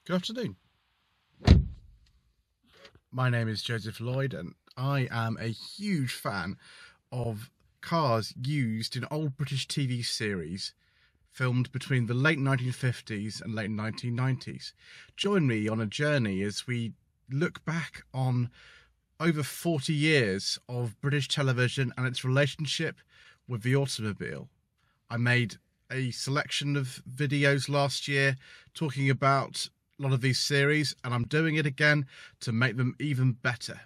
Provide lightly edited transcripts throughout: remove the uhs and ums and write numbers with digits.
Good afternoon. My name is Joseph Lloyd and I am a huge fan of cars used in old British TV series filmed between the late 1950s and late 1990s. Join me on a journey as we look back on over 40 years of British television and its relationship with the automobile. I made a selection of videos last year talking about a lot of these series, and I'm doing it again to make them even better.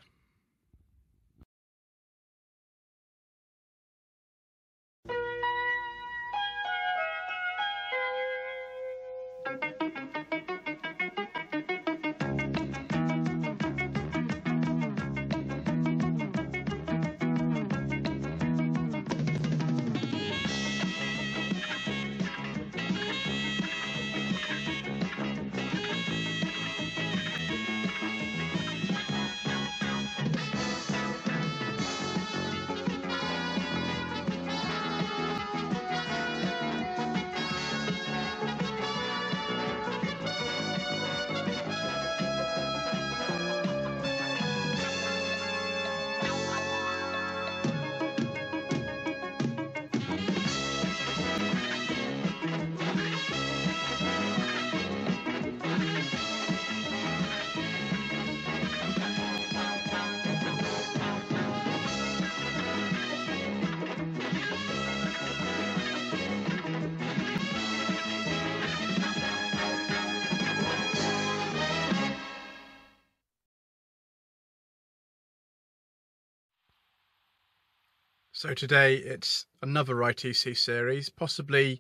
So today it's another ITC series, possibly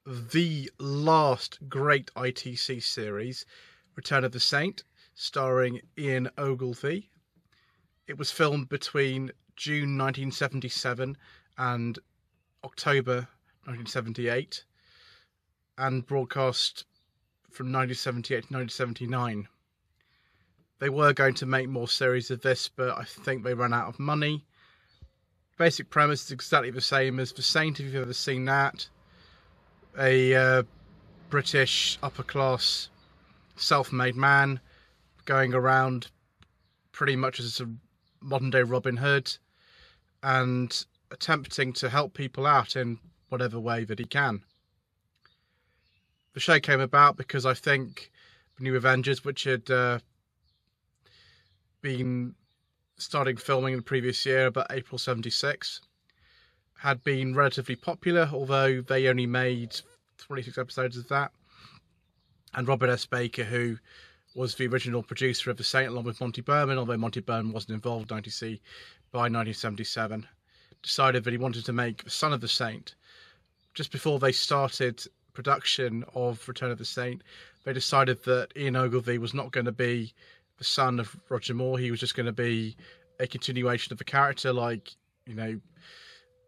the last great ITC series, Return of the Saint, starring Ian Ogilvy. It was filmed between June 1977 and October 1978 and broadcast from 1978 to 1979. They were going to make more series of this, but I think they ran out of money. Basic premise is exactly the same as The Saint, if you've ever seen that. A British upper-class self-made man going around pretty much as a modern-day Robin Hood and attempting to help people out in whatever way that he can. The show came about because I think the New Avengers, which had been starting filming in the previous year, about April 76, had been relatively popular, although they only made 26 episodes of that. And Robert S. Baker, who was the original producer of The Saint along with Monty Berman, although Monty Berman wasn't involved in ITC by 1977, decided that he wanted to make The Son of the Saint. Just before they started production of Return of the Saint, they decided that Ian Ogilvy was not going to be the son of Roger Moore. He was just going to be a continuation of the character, like, you know,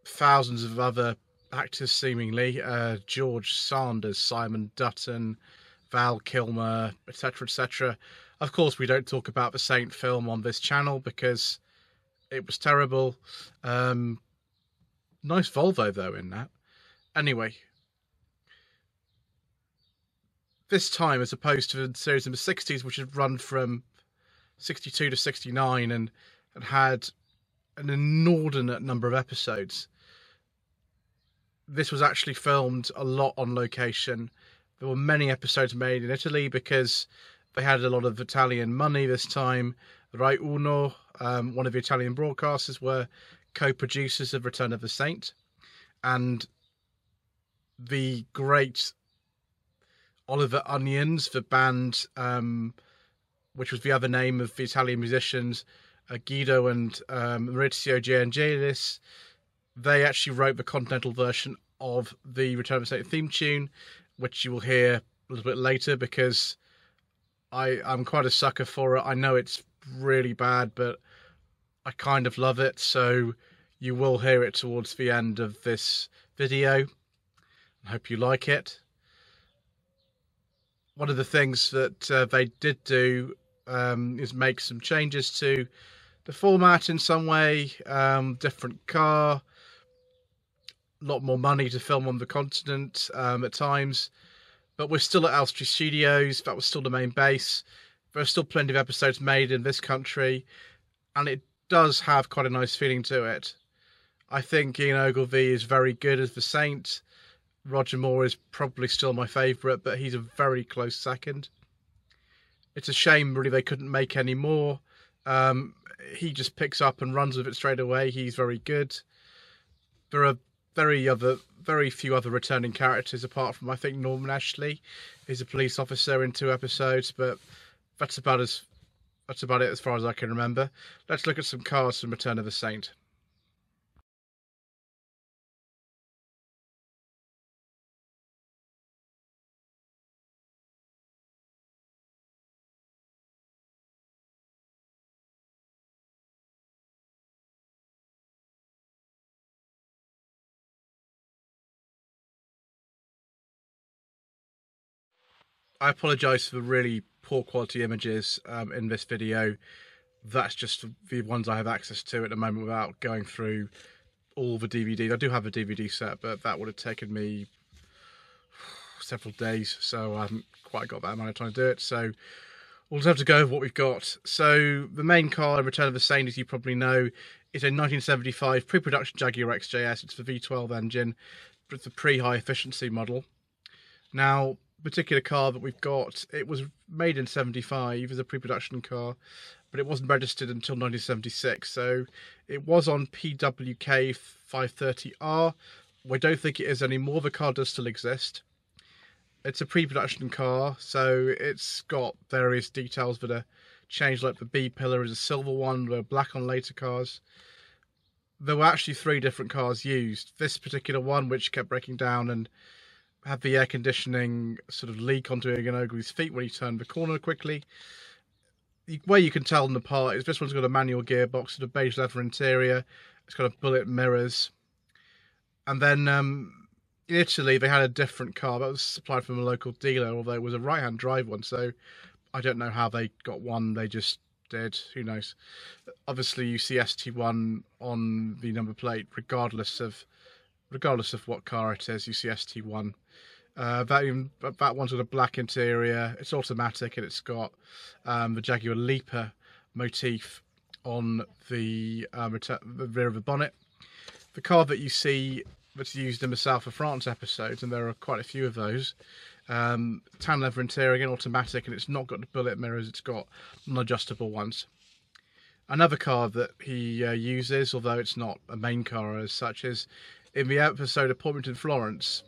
thousands of other actors seemingly. George Sanders, Simon Dutton, Val Kilmer, etc., etc. Of course, we don't talk about the Saint film on this channel because it was terrible. Nice Volvo though in that. Anyway, this time, as opposed to the series in the 60s, which had run from 62 to 69 and had an inordinate number of episodes, this was actually filmed a lot on location. There were many episodes made in Italy because they had a lot of Italian money this time. Rai Uno, one of the Italian broadcasters, were co-producers of Return of the Saint, and the great Oliver Onions, the band, which was the other name of the Italian musicians, Guido and Maurizio Giangelis, they actually wrote the continental version of the Return of the Saint theme tune, which you will hear a little bit later because I'm quite a sucker for it. I know it's really bad, but I kind of love it, so you will hear it towards the end of this video. I hope you like it. One of the things that they did do is make some changes to the format in some way. Different car, a lot more money to film on the continent at times. But we're still at Elstree Studios. That was still the main base. There are still plenty of episodes made in this country, and it does have quite a nice feeling to it. I think Ian Ogilvy is very good as the Saint. Roger Moore is probably still my favourite, but he's a very close second. It's a shame, really, they couldn't make any more. He just picks up and runs with it straight away. He's very good. There are very few other returning characters apart from, I think, Norman Ashley is a police officer in 2 episodes, but that's about it as far as I can remember. Let's look at some cars from Return of the Saint. I apologise for the really poor quality images in this video. That's just the ones I have access to at the moment without going through all the DVDs. I do have a DVD set, but that would have taken me several days, so I haven't quite got that amount of time to do it. So we'll just have to go with what we've got. So the main car in Return of the Saint, as you probably know, is a 1975 pre-production Jaguar XJS. It's the V12 engine, but it's a pre-high efficiency model. Now, particular car that we've got, it was made in 75 as a pre-production car, but it wasn't registered until 1976, so it was on PWK 530R. I don't think it is anymore. The car does still exist. It's a pre-production car, so it's got various details that are changed, like the B pillar is a silver one, they're black on later cars. There were actually 3 different cars used. This particular one, which kept breaking down and had the air conditioning sort of leak onto Ian Ogilvy's feet when he turned the corner quickly. The way you can tell them apart is this one's got a manual gearbox and a beige leather interior. It's got a bullet mirrors. And then in Italy, they had a different car that was supplied from a local dealer, although it was a right-hand drive one. So I don't know how they got one. They just did. Who knows? Obviously, you see ST1 on the number plate, regardless of what car it is. You see ST1. That one's got a black interior. It's automatic, and it's got the Jaguar Leaper motif on the rear of the bonnet. The car that you see that's used in the South of France episodes, and there are quite a few of those, tan leather interior, again automatic, and it's not got the bullet mirrors. It's got non-adjustable ones. Another car that he uses, although it's not a main car as such, is in the episode Appointment in Florence.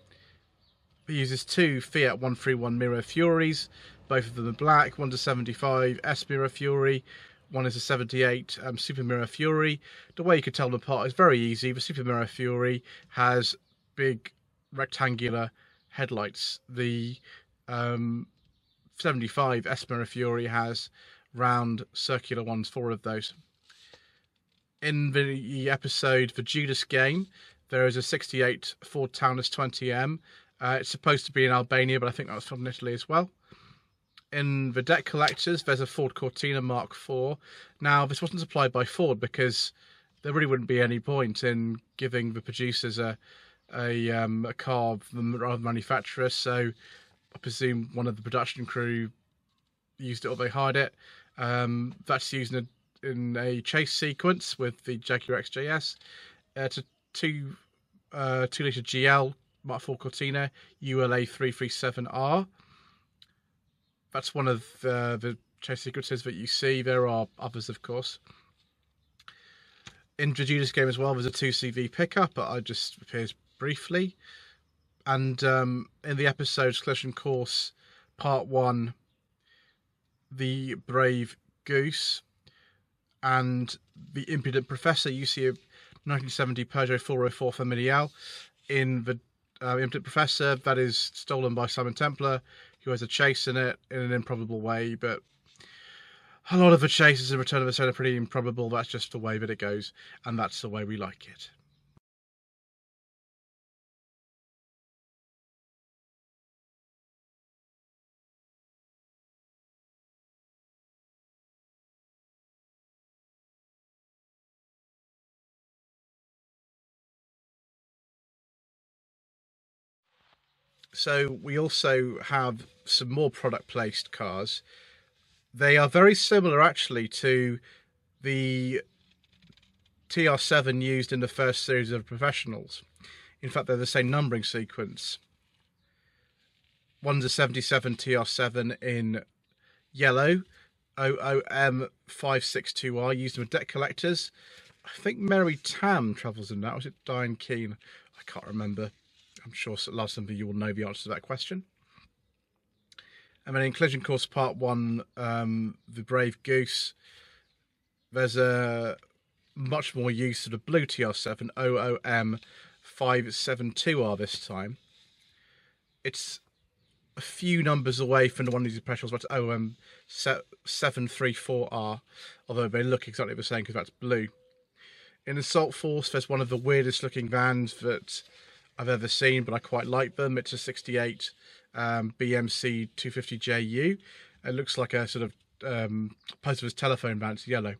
He uses 2 Fiat 131 Mira Furies, both of them are black. One's a 75 S Mira Fury, one is a 78 Super Mira Fury. The way you can tell them apart is very easy. The Super Mira Fury has big rectangular headlights. The 75 S Mira Fury has round circular ones, 4 of those. In the episode The Judas Game, there is a 68 Ford Taunus 20M. It's supposed to be in Albania, but I think that was filmed in Italy as well. In the Debt Collectors, there's a Ford Cortina Mark IV. Now, this wasn't supplied by Ford because there really wouldn't be any point in giving the producers a car from the manufacturer, so I presume one of the production crew used it or they hired it. That's used in a chase sequence with the Jaguar XJS. It's a 2-litre GL Mark IV Cortina ULA 337R. That's one of the chase sequences that you see. There are others, of course. In the Judas Game as well, there's a 2CV pickup, but it just appears briefly. And in the episodes Collision Course Part 1, The Brave Goose, and The Impudent Professor, you see a 1970 Peugeot 404 Familiale. In the Impudent Professor, that is stolen by Simon Templar, who has a chase in it in an improbable way, but a lot of the chases in Return of the Saint are pretty improbable. That's just the way that it goes, and that's the way we like it. So we also have some more product placed cars. They are very similar actually to the TR7 used in the first series of Professionals. In fact, they're the same numbering sequence. One's a 77 TR7 in yellow, OOM562R, used with debt collectors. I think Mary Tam travels in that. Was it Diane Keane? I can't remember. I'm sure a lot of you will know the answer to that question. And then in Collision Course Part 1, the Brave Goose, there's a much more use of the blue TR7, OOM572R this time. It's a few numbers away from the one of these professionals, but OOM734R, although they look exactly the same because that's blue. In Assault Force, there's one of the weirdest looking vans that I've ever seen, but I quite like them. It's a 68 BMC 250JU. It looks like a sort of post office telephone van. It's yellow.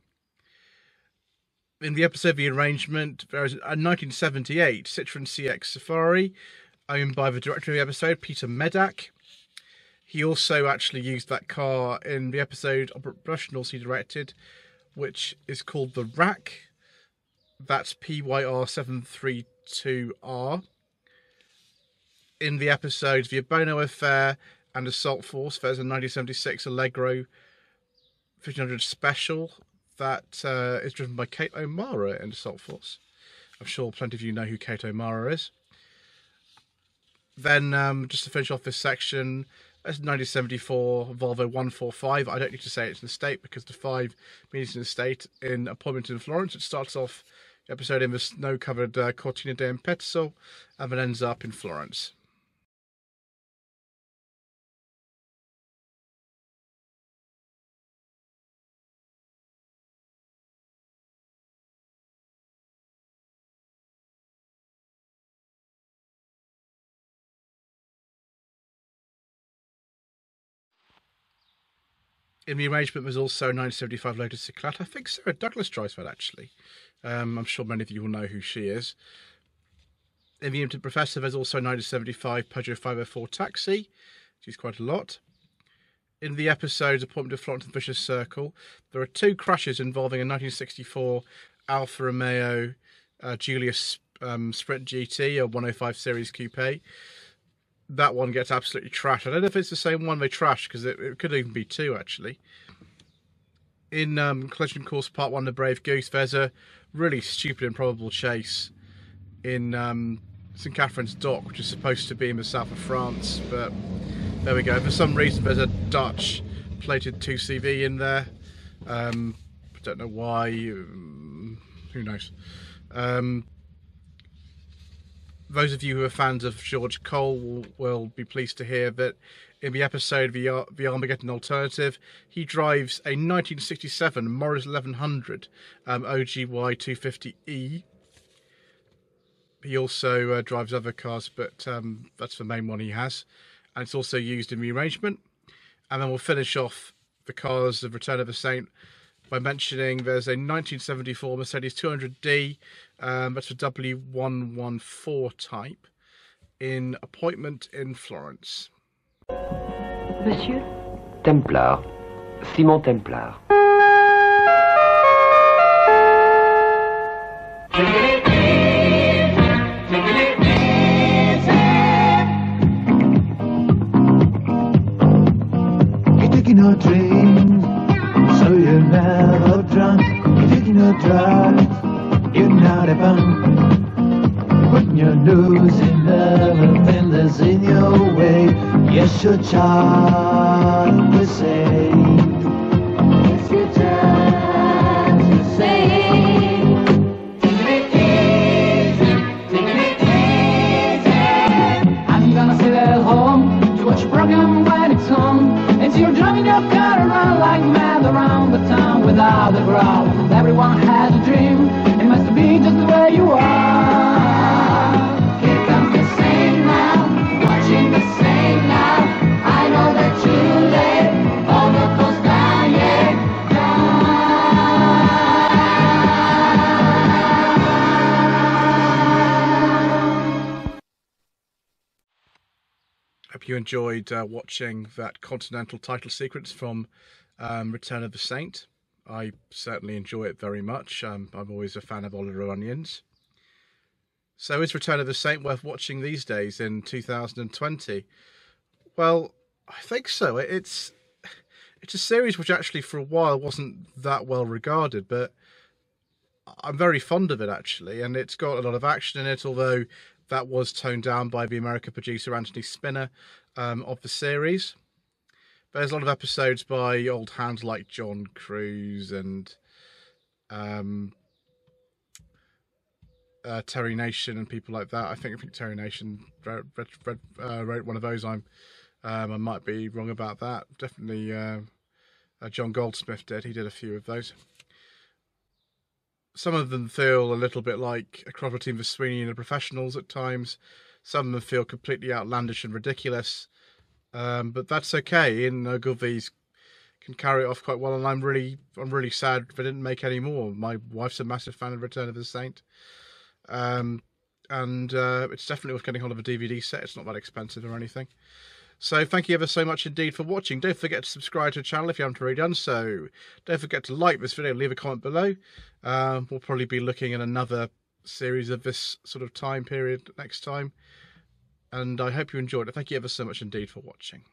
In the episode of The Arrangement, there is a 1978 Citroen CX Safari, owned by the director of the episode, Peter Medak. He also actually used that car in the episode of Professionals he directed, which is called The Rack. That's PYR732R. In the episodes The Abono Affair and Assault Force, there's a 1976 Allegro 1500 Special that is driven by Kate O'Mara in Assault Force. I'm sure plenty of you know who Kate O'Mara is. Then, just to finish off this section, there's a 1974 Volvo 145. I don't need to say it's an estate because the 5 means an estate in Appointment in Florence. It starts off the episode in the snow-covered Cortina d'Ampezzo and then ends up in Florence. In the arrangement was also a 1975 Lotus Cyclade. I think Sarah Douglas drives that actually. I'm sure many of you will know who she is. In the Impotent Professor, there's also a 1975 Peugeot 504 Taxi. She's quite a lot. In the episodes Appointment of Florence and Vicious Circle, there are 2 crashes involving a 1964 Alfa Romeo Julius Sprint GT, a 105 Series Coupe. That one gets absolutely trashed. I don't know if it's the same one they trashed, because it could even be 2, actually. In Collision Course Part 1, The Brave Goose, there's a really stupid improbable chase in St. Catherine's Dock, which is supposed to be in the south of France, but there we go. For some reason, there's a Dutch plated 2CV in there. I don't know why. Who knows? Those of you who are fans of George Cole will be pleased to hear that in the episode The Armageddon Alternative, he drives a 1967 Morris 1100 OGY 250E. He also drives other cars, but that's the main one he has. And it's also used in the arrangement. And then we'll finish off the cars of Return of the Saint by mentioning there's a 1974 Mercedes 200D, that's a W114 type, in Appointment in Florence. Monsieur? Templar. Simon Templar. You're taking a drink, so you're never drunk. You're taking a drug, you're not a bum. Putting your nose in everything that's in your way. Yes, your child will say. Yes, your child will say. Taking it easy, taking it easy. I'm gonna sit at home to watch a program when it's on. It's you're driving your car around like mad around the town without a growl. Everyone has a dream. It must be just the way you are. Here comes the same now, watching the same now. I know that you late on the coast down, yeah, Hope you enjoyed watching that continental title sequence from Return of the Saint. I certainly enjoy it very much. I'm always a fan of Oliver Onions. So is Return of the Saint worth watching these days in 2020? Well, I think so. It's a series which actually for a while wasn't that well regarded, but I'm very fond of it actually, and it's got a lot of action in it, although that was toned down by the American producer Anthony Spinner of the series. But there's a lot of episodes by old hands like John Cruise and Terry Nation and people like that. I think Terry Nation wrote one of those. I might be wrong about that. Definitely John Goldsmith did. He did a few of those. Some of them feel a little bit like a cross between the Sweeney and the Professionals at times. Some of them feel completely outlandish and ridiculous. But that's okay. Ian Ogilvy can carry it off quite well, and I'm really sad they didn't make any more. My wife's a massive fan of Return of the Saint. And it's definitely worth getting hold of a DVD set. It's not that expensive or anything. So thank you ever so much indeed for watching. Don't forget to subscribe to the channel if you haven't already done so. Don't forget to like this video and leave a comment below. We'll probably be looking at another series of this sort of time period next time. And I hope you enjoyed it. Thank you ever so much indeed for watching.